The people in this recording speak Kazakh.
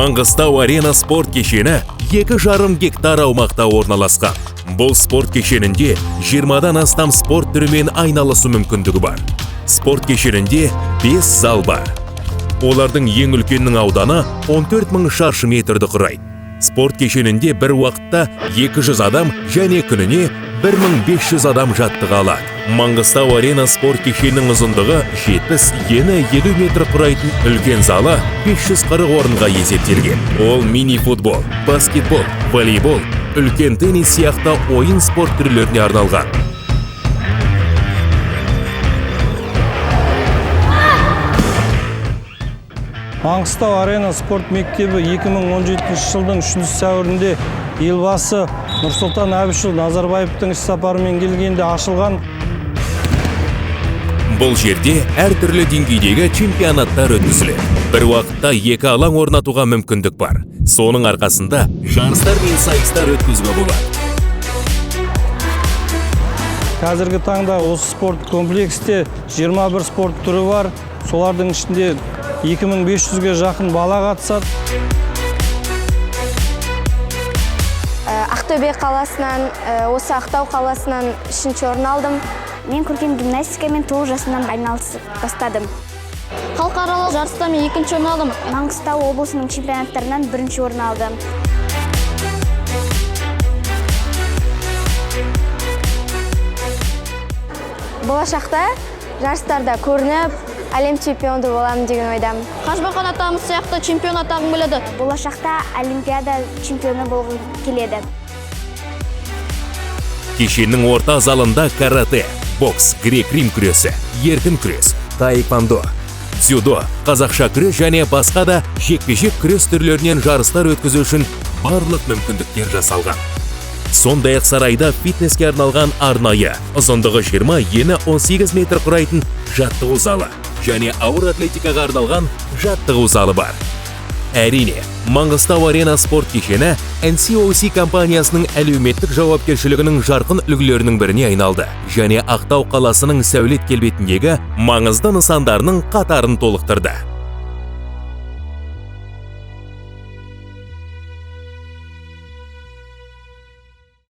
Маңғыстау арена спорт кешені 2,5 гектар аумақта орналасқан. Бұл спорт кешенінде 20-дан астам спорт түрімен айналысу мүмкіндігі бар. Спорт кешенінде 5 зал бар. Олардың ең үлкеннің ауданы 14,000 шаршы метрді құрайды. Спорт кешенінде бір уақытта 200 адам және күніне 1500 адам жаттыға алады. Маңғыстау арена спорт кешенінің ұзындығы 70, ені 50 метр құрайтын үлкен залы 540 орынға есептелген. Ол мини-футбол, баскетбол, волейбол, үлкен теннис сияқты ойын спорт түрлеріне арналған. Маңғыстау арена спорт мектебі 2017 жылдың 3 сәуірінде елбасы Нұрсұлтан Әбішұлы Назарбаевтың іс-сапарымен келгенде ашылған. Бұл жерде әртүрлі деңгейдегі чемпионаттар өткізіледі. Бір уақытта 2 алаң орнатуға мүмкіндік бар. Соның арқасында жарыстар мен сайыстар өткізуге болады. Қазіргі таңда осы спорт комплексте 21 спорт түрі бар. Солардың ішінде 2500-ге жақын бала қатысады. Ақтөбе қаласынан, осы Ақтау қаласынан 3-ші орын алдым. Мен көркем гимнастикамен 9 жасымнан айналысып бастадым. Халықаралық жарыста мен 2-ші орын алдым. Маңғыстау облысының чемпионаттарынан 1-ші орын алдым. Болашақта жарыстарда көрініп, әлем чемпионы боламын деген ойдамын. Қажыбақан атамыз сияқты чемпион атағым келеді. Болашақта олимпиада чемпионы болғым келеді. Кешеннің орта залында карате, бокс, грек-рим күресі, еркін күрес, таэквондо, дзюдо, қазақша күрес және басқа да жекпе-жек күрес түрлерінен жарыстар өткізу үшін барлық мүмкіндіктер жасалған. Сондай-ақ сарайда фитнеске арналған арнайы, ұзындығы 20, ені 18 метр құрайтын жаттығу залы және ауыр атлетикаға арналған жаттығу залы бар. Әрине, Маңғыстау арена спорт кешені NCOC компаниясының әлеуметтік жауапкершілігінің жарқын үлгілерінің біріне айналды және Ақтау қаласының сәулет келбетіндегі маңызды нысандарының қатарын толықтырды.